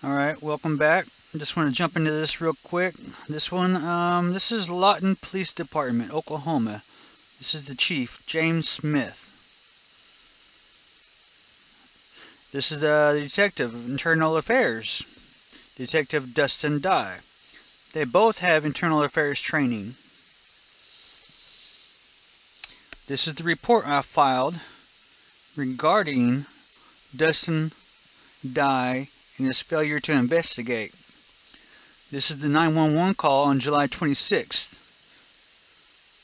Alright, welcome back. I just want to jump into this real quick. This is Lawton Police Department, Oklahoma. This is the chief, James Smith. This is the detective of internal affairs, Detective Dustin Dye. They both have internal affairs training. This is the report I filed regarding Dustin Dye and his failure to investigate. This is the 911 call on July 26th,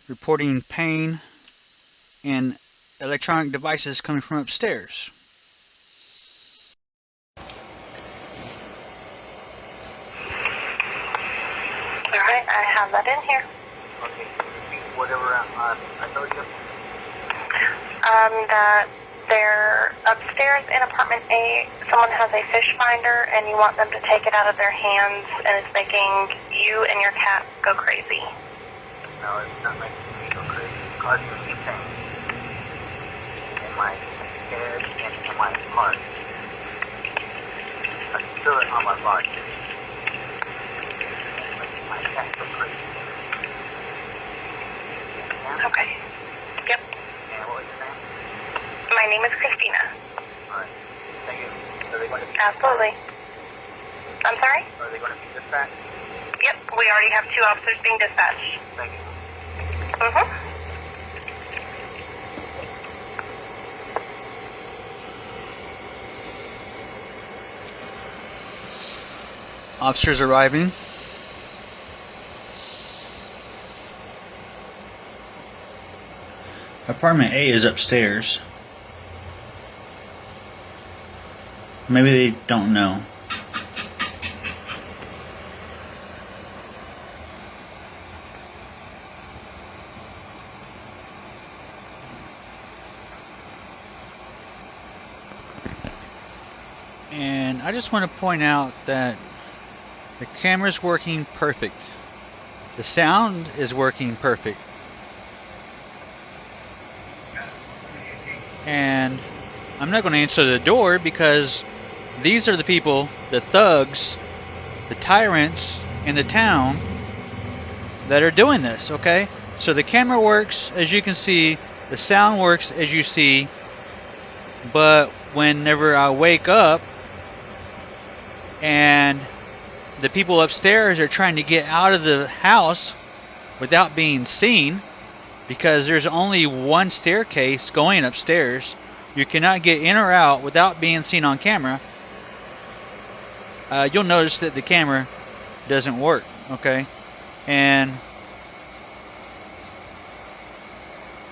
reporting pain and electronic devices coming from upstairs. Alright, I have that in here. Okay, repeat whatever I told you. That they're upstairs in apartment A. Someone has a fish finder and you want them to take it out of their hands and it's making you and your cat go crazy. No, it's not making me go crazy. It's causing me pain in my head and in my heart. I can feel it on my body. It's making my cat go crazy. Yeah? Okay. Yep. And what was your name? My name is Christina. Alright. Thank you. Are they going to be Absolutely. I'm sorry? Are they going to be dispatched? Yep, we already have 2 officers being dispatched. Thank you. Officers arriving. Apartment A is upstairs. Maybe they don't know. And I just want to point out that the camera's working perfect. The sound is working perfect. And I'm not going to answer the door because these are the people, the thugs, the tyrants in the town that are doing this, okay? So the camera works, as you can see, the sound works, as you see, but whenever I wake up and the people upstairs are trying to get out of the house without being seen, because there's only one staircase going upstairs, you cannot get in or out without being seen on camera. You'll notice that the camera doesn't work, okay? And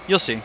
you'll see.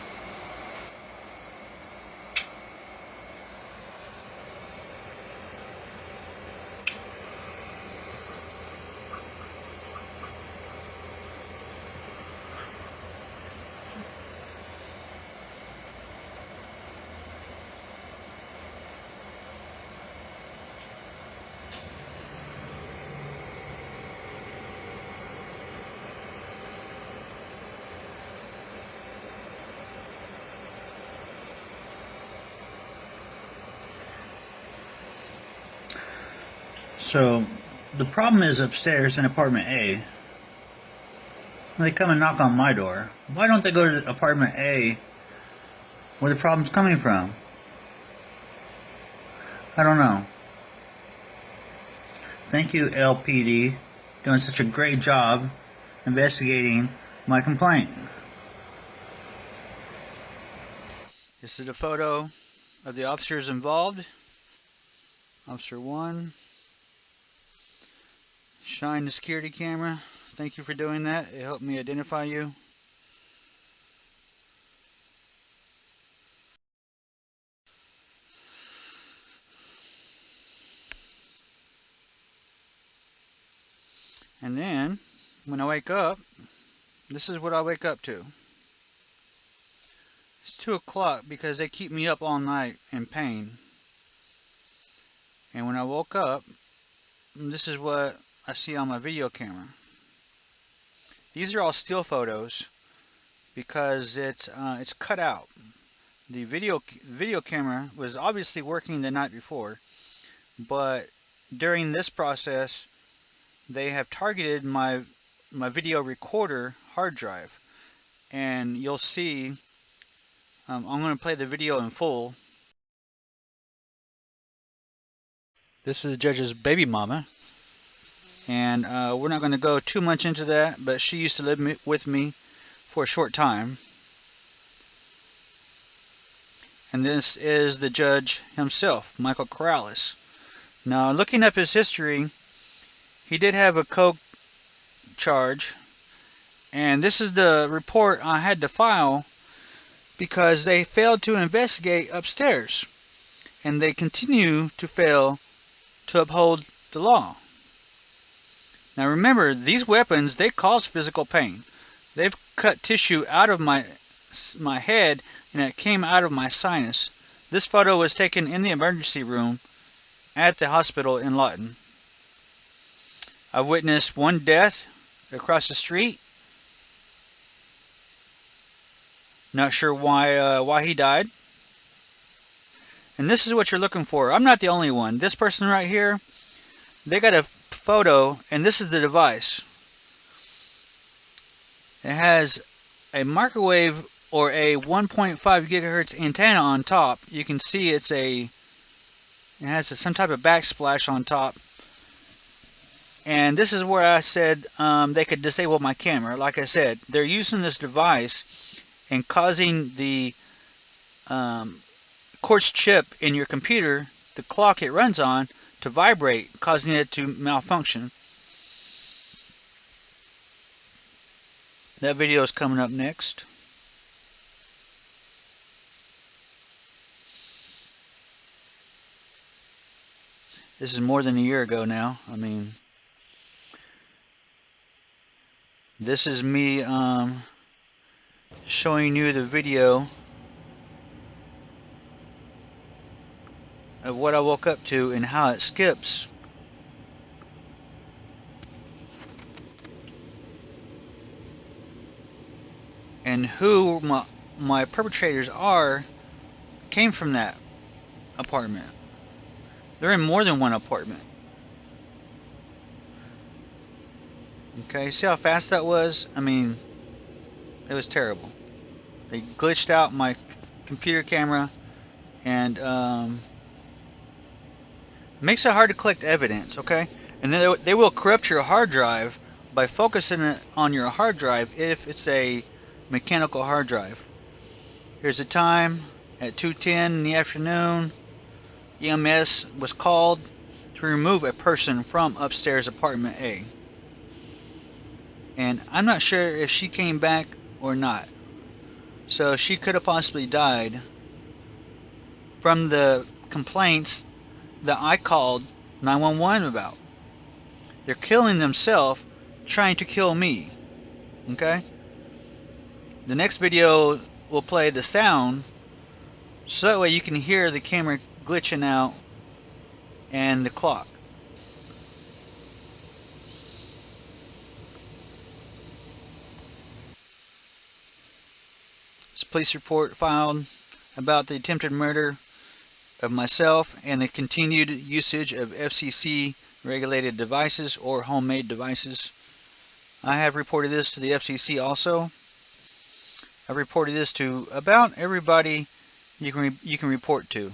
So, the problem is upstairs in apartment A. They come and knock on my door. Why don't they go to apartment A where the problem's coming from? I don't know. Thank you, LPD, doing such a great job investigating my complaint. This is a photo of the officers involved. Officer 1. Shine the security camera. Thank you for doing that. It helped me identify you. And then, when I wake up, this is what I wake up to. It's 2 o'clock because they keep me up all night in pain. And when I woke up, this is what I see on my video camera. These are all still photos because it's cut out. The video camera was obviously working the night before, but during this process, they have targeted my video recorder hard drive, and you'll see. I'm going to play the video in full. This is the judge's baby mama, and we're not going to go too much into that, but she used to live with me for a short time. And this is the judge himself, Michael Corrales. Now, looking up his history, he did have a coke charge, and this is the report I had to file because they failed to investigate upstairs, and they continue to fail to uphold the law. Now remember, these weapons, they cause physical pain. They've cut tissue out of my head, and it came out of my sinus. This photo was taken in the emergency room at the hospital in Lawton. I've witnessed one death across the street. Not sure why he died. And this is what you're looking for. I'm not the only one. This person right here, they got a photo, and this is the device. It has a microwave or a 1.5 gigahertz antenna on top. You can see it has some type of backsplash on top. And this is where I said they could disable my camera. Like I said, they're using this device and causing the quartz chip in your computer, the clock it runs on, to vibrate, causing it to malfunction. That video is coming up next. This is more than a year ago now. I mean, this is me showing you the video of what I woke up to and how it skips. And who my perpetrators came from that apartment. They're in more than one apartment. Okay, see how fast that was? I mean, it was terrible. They glitched out my computer camera, and makes it hard to collect evidence, okay? And then they will corrupt your hard drive by focusing it on your hard drive if it's a mechanical hard drive. Here's the time at 2:10 in the afternoon. EMS was called to remove a person from upstairs apartment A. And I'm not sure if she came back or not. So she could have possibly died from the complaints that I called 911 about. They're killing themselves trying to kill me. Okay? The next video will play the sound so that way you can hear the camera glitching out and the clock. This police report filed about the attempted murder of myself and the continued usage of FCC regulated devices or homemade devices. I have reported this to the FCC also. I've reported this to about everybody you can report to.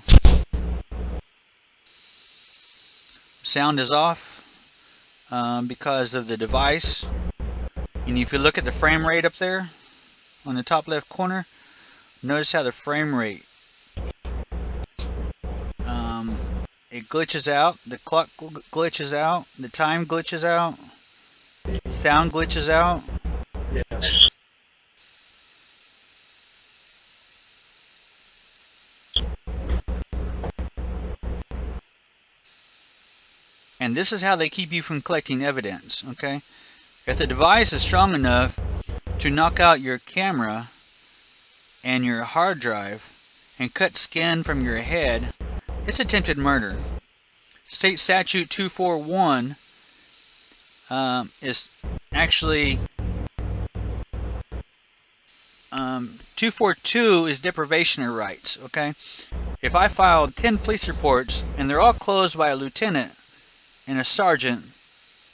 Sound is off because of the device. And if you look at the frame rate up there on the top left corner, notice how the frame rate it glitches out, the clock glitches out, the time glitches out, sound glitches out. And this is how they keep you from collecting evidence, okay? If the device is strong enough to knock out your camera and your hard drive and cut skin from your head, it's attempted murder. State Statute 241 is actually 242 is deprivation of rights, okay? If I filed 10 police reports and they're all closed by a lieutenant, and a sergeant.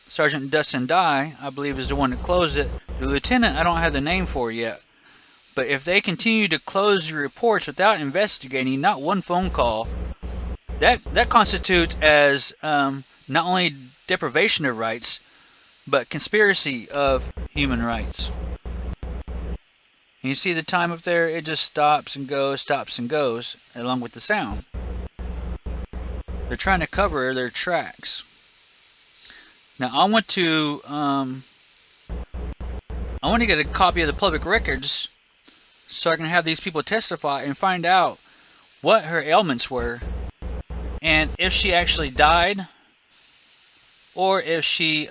Sergeant Dustin Dye, I believe, is the one that closed it. The lieutenant, I don't have the name for yet. But if they continue to close your reports without investigating, not one phone call, that constitutes as not only deprivation of rights, but conspiracy of human rights. And you see the time up there? It just stops and goes, along with the sound. They're trying to cover their tracks. Now I want to get a copy of the public records so I can have these people testify and find out what her ailments were and if she actually died or if she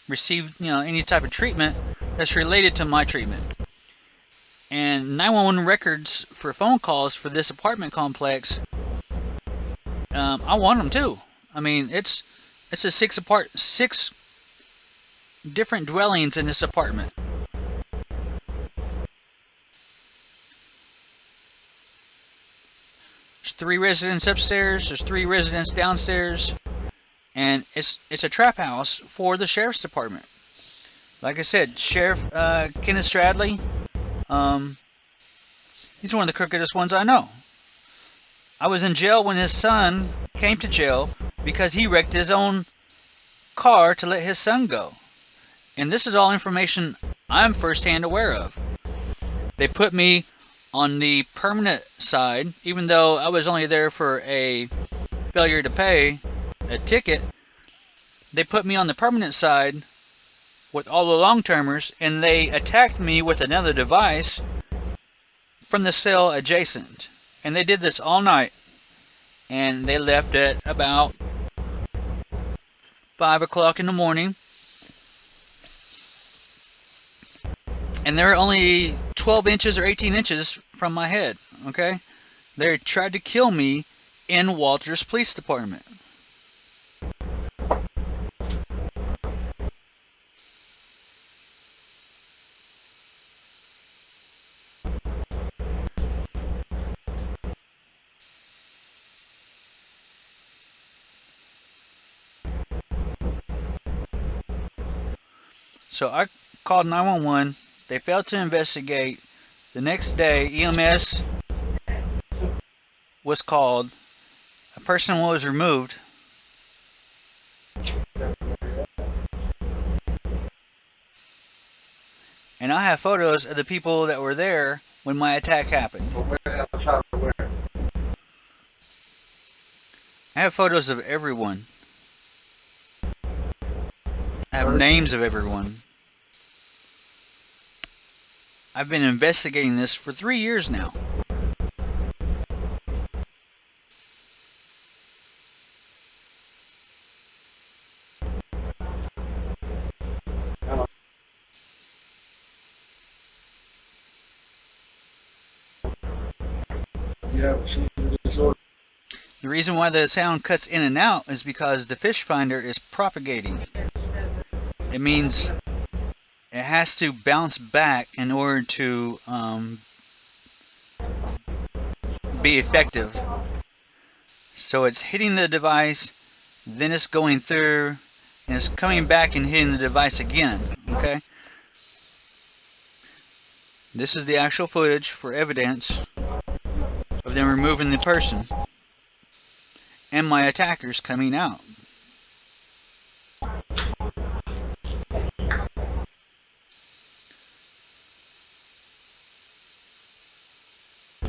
received any type of treatment that's related to my treatment. And 911 records for phone calls for this apartment complex, I want them too. I mean, it's a six different dwellings in this apartment. There's 3 residents upstairs, there's 3 residents downstairs, and it's a trap house for the sheriff's department. Like I said, Sheriff Kenneth Stradley, he's one of the crookedest ones I know. I was in jail when his son came to jail because he wrecked his own car to let his son go. And this is all information I'm firsthand aware of. They put me on the permanent side, even though I was only there for a failure to pay a ticket. They put me on the permanent side with all the long-termers, and they attacked me with another device from the cell adjacent. And they did this all night. And they left at about 5 o'clock in the morning. And they're only 12 inches or 18 inches from my head, okay? They tried to kill me in Walters Police Department. So I called 911. They failed to investigate. The next day, EMS was called. A person was removed. And I have photos of the people that were there when my attack happened. I have photos of everyone. I have names of everyone. I've been investigating this for 3 years now. The reason why the sound cuts in and out is because the fish finder is propagating. It means it has to bounce back in order to be effective. So it's hitting the device, then it's going through, and it's coming back and hitting the device again. Okay? This is the actual footage for evidence of them removing the person and my attackers coming out.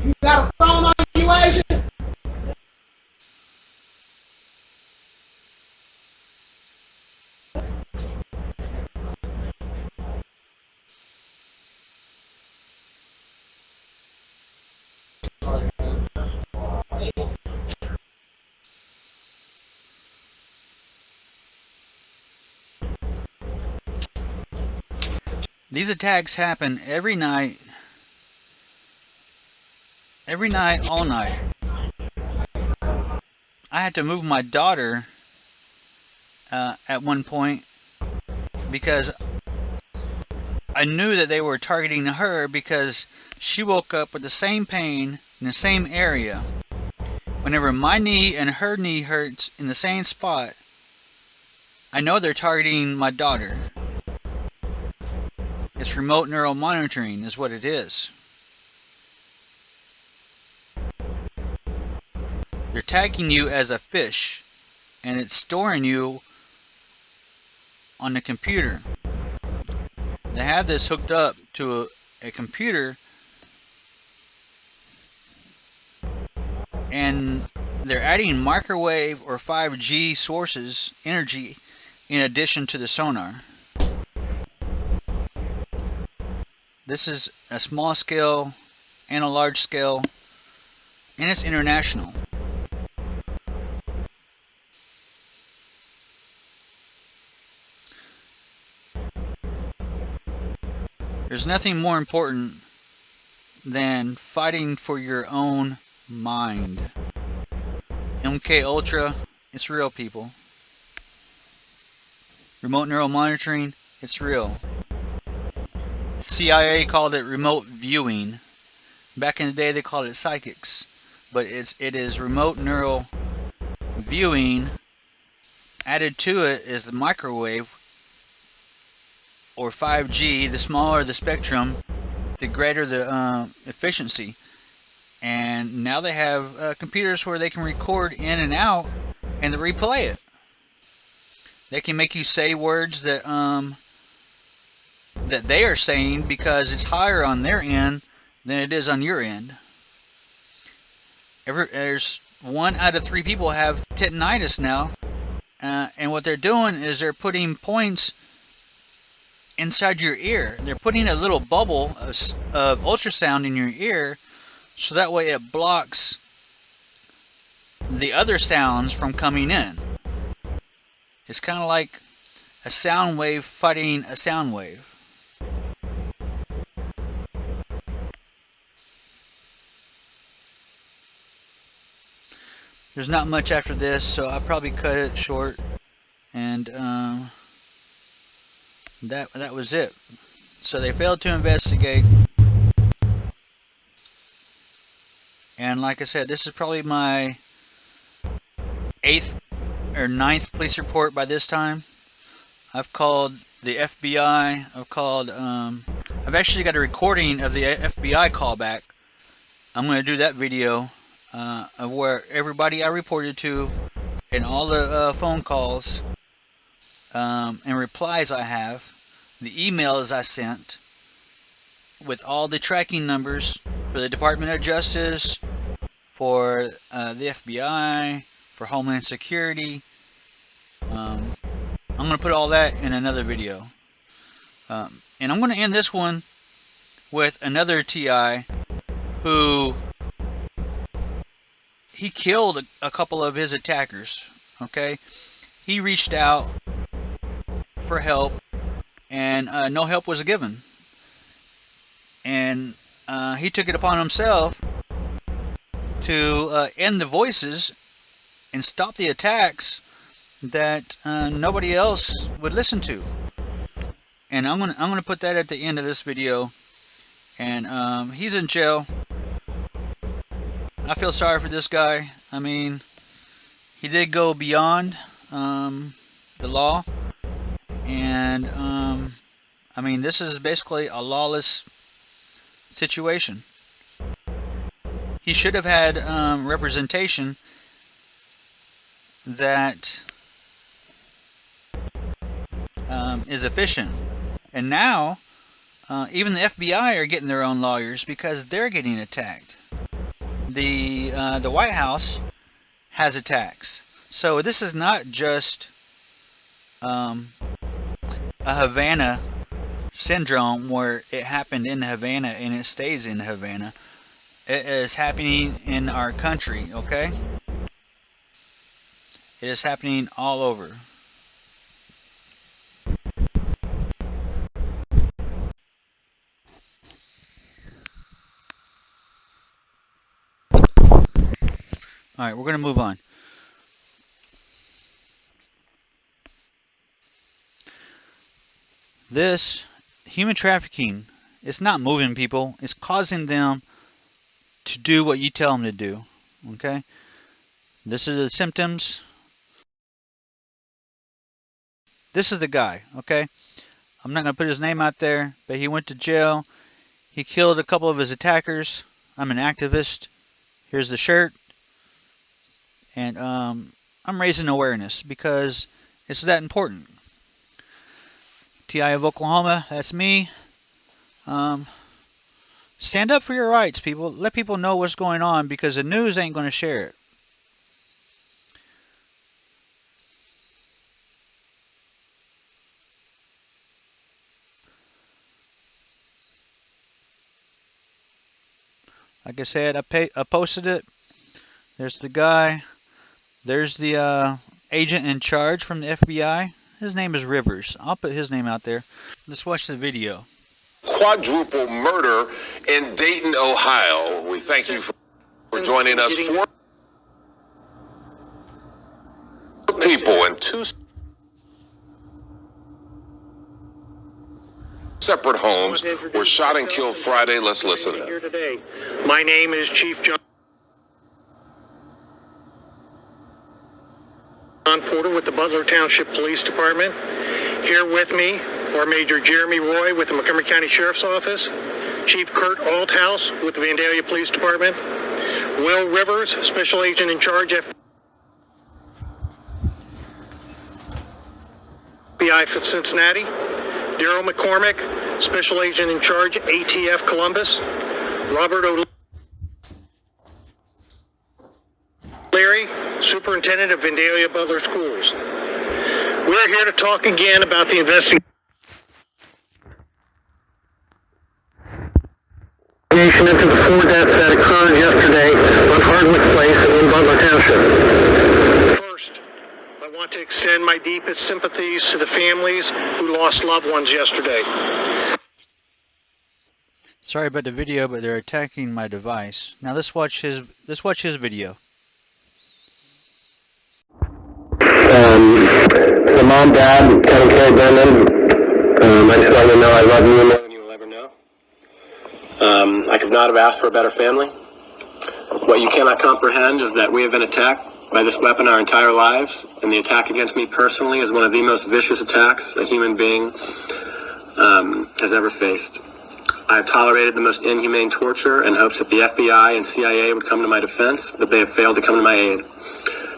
You got a phone on you, Asian? These attacks happen every night, all night. I had to move my daughter at one point because I knew that they were targeting her because she woke up with the same pain in the same area. Whenever my knee and her knee hurts in the same spot, I know they're targeting my daughter. It's remote neural monitoring is what it is. They're tagging you as a fish, and it's storing you on the computer. They have this hooked up to a computer, and they're adding microwave or 5G sources, energy, in addition to the sonar. This is a small scale and a large scale, and it's international. There's nothing more important than fighting for your own mind. MK Ultra, it's real, people. Remote neural monitoring, it's real. CIA called it remote viewing. Back in the day they called it psychics. But it is remote neural viewing. Added to it is the microwave or 5G. The smaller the spectrum, the greater the efficiency. And now they have computers where they can record in and out and replay it. They can make you say words that that they are saying because it's higher on their end than it is on your end. There's 1 out of 3 people have tinnitus now, and what they're doing is they're putting points inside your ear. They're putting a little bubble of ultrasound in your ear, so that way it blocks the other sounds from coming in. It's kind of like a sound wave fighting a sound wave. There's not much after this, so I'll probably cut it short. And that was it. So they failed to investigate. And like I said, this is probably my 8th or 9th police report by this time. I've called the FBI. I've actually got a recording of the FBI callback. I'm going to do that video of where everybody I reported to and all the phone calls and replies I have, the emails I sent with all the tracking numbers for the Department of Justice, for the FBI, for Homeland Security. I'm going to put all that in another video. And I'm going to end this one with another TI who he killed a couple of his attackers. Okay, he reached out for help, and no help was given. And he took it upon himself to end the voices and stop the attacks that nobody else would listen to. And I'm gonna put that at the end of this video. And he's in jail. I feel sorry for this guy. I mean, he did go beyond the law, and I mean, this is basically a lawless situation. He should have had representation that is efficient. And now, even the FBI are getting their own lawyers because they're getting attacked. The White House has attacks. So this is not just a Havana syndrome where it happened in Havana and it stays in Havana. It is happening in our country, okay? It is happening all over. Alright, we're going to move on. This human trafficking, it's not moving people. It's causing them to do what you tell them to do. Okay? This is the symptoms. This is the guy, okay? I'm not going to put his name out there, but he went to jail. He killed a couple of his attackers. I'm an activist. Here's the shirt. And I'm raising awareness because it's that important. TI of Oklahoma, that's me. Stand up for your rights, people. Let people know what's going on because the news ain't going to share it. Like I said, I posted it. There's the guy. There's the agent in charge from the FBI. His name is Rivers. I'll put his name out there. Let's watch the video. Quadruple murder in Dayton, Ohio. We thank you for joining us. 4 people in 2 separate homes were shot and killed Friday. Let's listen in. Here today. My name is Chief John Porter with the Butler Township Police Department. Here with me are Major Jeremy Roy with the Montgomery County Sheriff's Office, Chief Kurt Althouse with the Vandalia Police Department, Will Rivers, Special Agent in Charge, FBI for Cincinnati, Daryl McCormick, Special Agent in Charge, ATF Columbus, Robert O'Leary, Superintendent of Vandalia Butler Schools. We're here to talk again about the investigation into the 4 deaths that occurred yesterday on Hardwick Place in Butler Township. First, I want to extend my deepest sympathies to the families who lost loved ones yesterday. Sorry about the video, but they're attacking my device. Now let's watch his video. So Mom, Dad, Kevin, Carrie, Brendan, I just want to know I love you more than you will ever know. I could not have asked for a better family. What you cannot comprehend is that we have been attacked by this weapon our entire lives, and the attack against me personally is one of the most vicious attacks a human being has ever faced. I have tolerated the most inhumane torture in hopes that the FBI and CIA would come to my defense, but they have failed to come to my aid.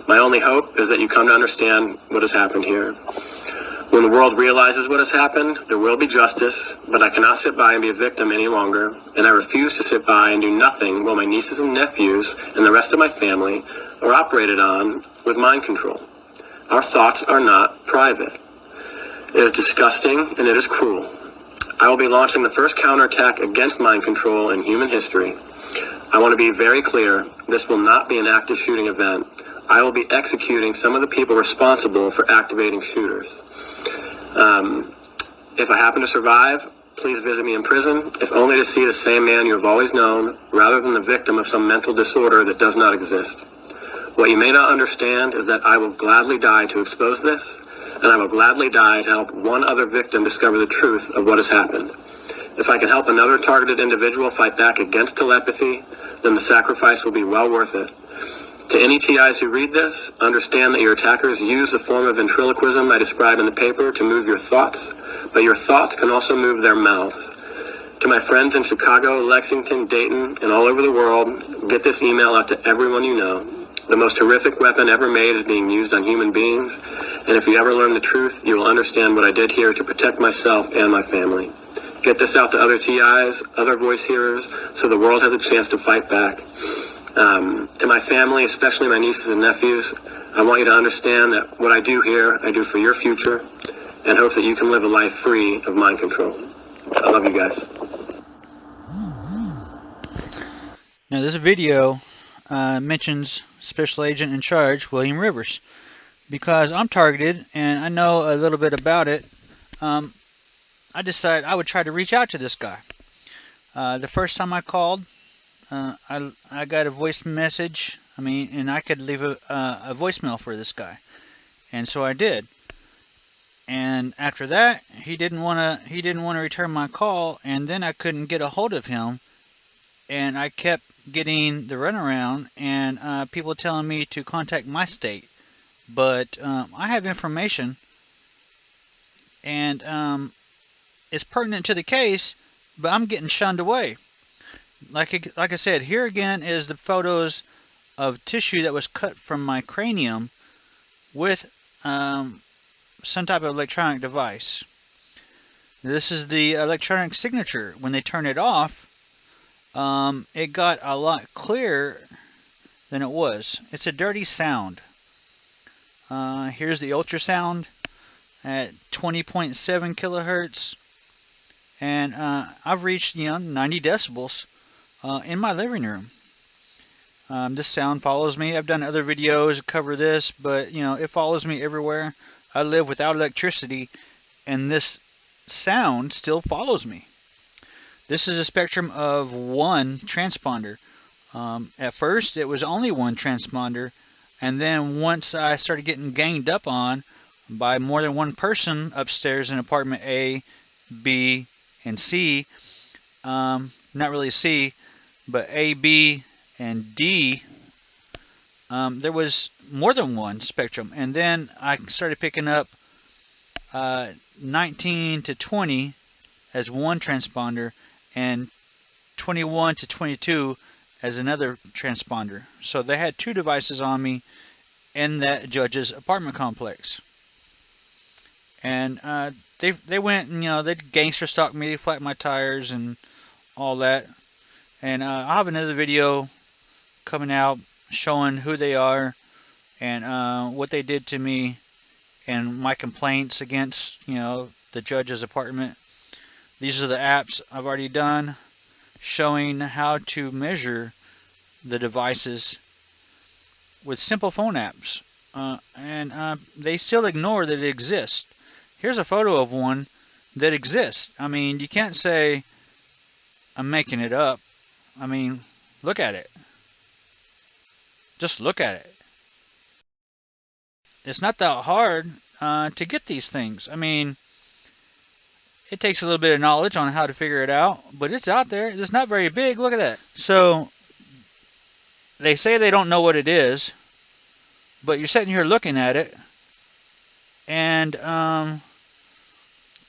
My only hope is that you come to understand what has happened here. When the world realizes what has happened, there will be justice, but I cannot sit by and be a victim any longer, and I refuse to sit by and do nothing while my nieces and nephews and the rest of my family are operated on with mind control. Our thoughts are not private. It is disgusting and it is cruel. I will be launching the first counterattack against mind control in human history. I want to be very clear, this will not be an active shooting event. I will be executing some of the people responsible for activating shooters. If I happen to survive, please visit me in prison, if only to see the same man you have always known, rather than the victim of some mental disorder that does not exist. What you may not understand is that I will gladly die to expose this, and I will gladly die to help one other victim discover the truth of what has happened. If I can help another targeted individual fight back against telepathy, then the sacrifice will be well worth it. To any TIs who read this, understand that your attackers use the form of ventriloquism I describe in the paper to move your thoughts, but your thoughts can also move their mouths. To my friends in Chicago, Lexington, Dayton, and all over the world, get this email out to everyone you know. The most horrific weapon ever made is being used on human beings, and if you ever learn the truth, you will understand what I did here to protect myself and my family. Get this out to other TIs, other voice hearers, so the world has a chance to fight back. To my family, especially my nieces and nephews, I want you to understand that what I do here, I do for your future, and hope that you can live a life free of mind control. I love you guys. Now this video mentions Special Agent in Charge, William Rivers. Because I'm targeted and I know a little bit about it, I decided I would try to reach out to this guy. The first time I called, I got a voice message. And I could leave a voicemail for this guy, and so I did. And after that, he didn't want to return my call, and then I couldn't get a hold of him, and I kept getting the runaround, and people telling me to contact my state. But I have information, and it's pertinent to the case, but I'm getting shunned away. Like I said, here again is the photos of tissue that was cut from my cranium with some type of electronic device. This is the electronic signature. When they turn it off, it got a lot clearer than it was. It's a dirty sound. Here's the ultrasound at 20.7 kilohertz, and I've reached 90 decibels in my living room. This sound follows me. I've done other videos that cover this, but it follows me everywhere. I live without electricity, and this sound still follows me. This is a spectrum of one transponder. At first, it was only one transponder, and then once I started getting ganged up on by more than one person upstairs in apartment A, B, and C, not really C, but A, B, and D, there was more than one spectrum. And then I started picking up 19 to 20 as one transponder, and 21 to 22 as another transponder. So they had two devices on me in that judge's apartment complex. And they went and they gangster stalked me, they flattened my tires and all that. And I'll have another video coming out showing who they are and what they did to me and my complaints against the judge's apartment. These are the apps I've already done showing how to measure the devices with simple phone apps, and they still ignore that it exists. Here's a photo of one that exists. I mean, you can't say I'm making it up. I mean, look at it. Just look at it. It's not that hard to get these things. I mean, it takes a little bit of knowledge on how to figure it out, but it's out there. It's not very big. Look at that. So they say they don't know what it is, but you're sitting here looking at it, and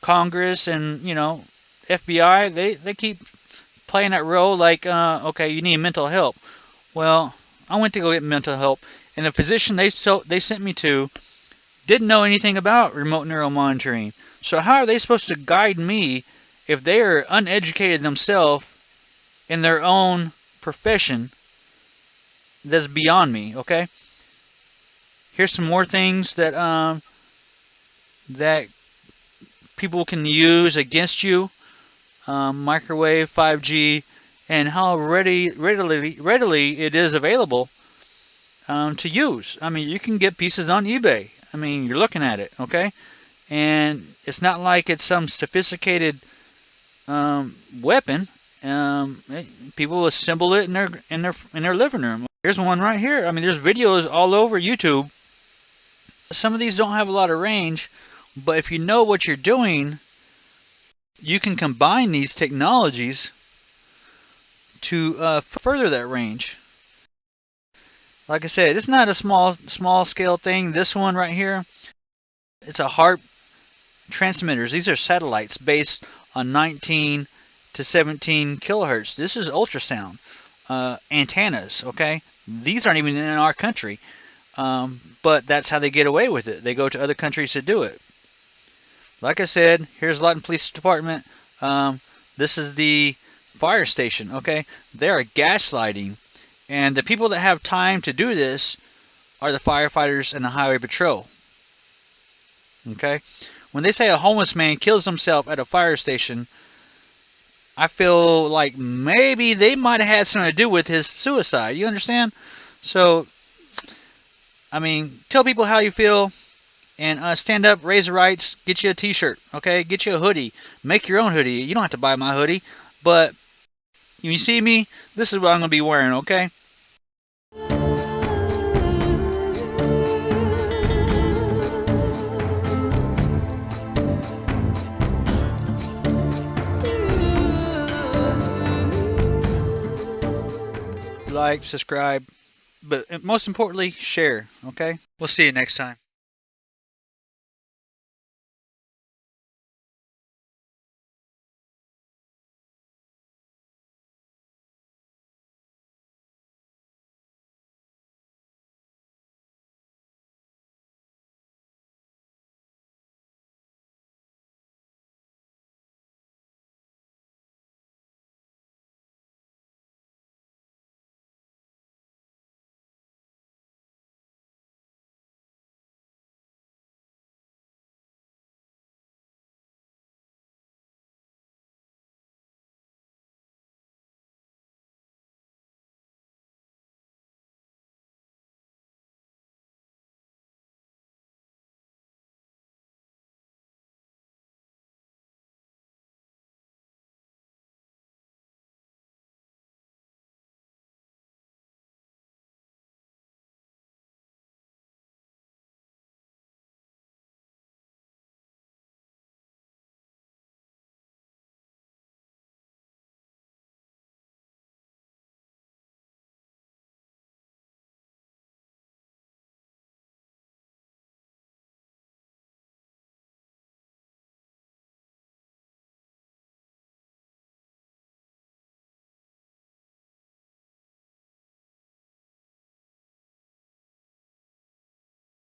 Congress and FBI, they keep playing that role like, okay, you need mental help. Well, I went to go get mental help, and the physician they sent me to didn't know anything about remote neural monitoring. So how are they supposed to guide me if they are uneducated themselves in their own profession? That's beyond me. Okay. Here's some more things that that people can use against you. Microwave, 5G, and how readily it is available to use. I mean, you can get pieces on eBay. I mean, you're looking at it, okay? And it's not like it's some sophisticated weapon. People assemble it in their living room. Here's one right here. I mean, there's videos all over YouTube. Some of these don't have a lot of range, but if you know what you're doing, you can combine these technologies to further that range. Like I said, it's not a small scale thing. This one right here, it's a HARP transmitters. These are satellites based on 19 to 17 kilohertz. This is ultrasound antennas. Okay, these aren't even in our country, but that's how they get away with it. They go to other countries to do it. Like I said, here's Lawton Police Department. This is the fire station. Okay, they are gaslighting. And the people that have time to do this are the firefighters and the highway patrol. Okay? When they say a homeless man kills himself at a fire station, I feel like maybe they might have had something to do with his suicide. You understand? So, I mean, tell people how you feel and stand up, raise the rights, get you a t-shirt, okay? Get you a hoodie. Make your own hoodie. You don't have to buy my hoodie, but when you see me, this is what I'm going to be wearing, okay? like, subscribe, but most importantly, share, okay? We'll see you next time.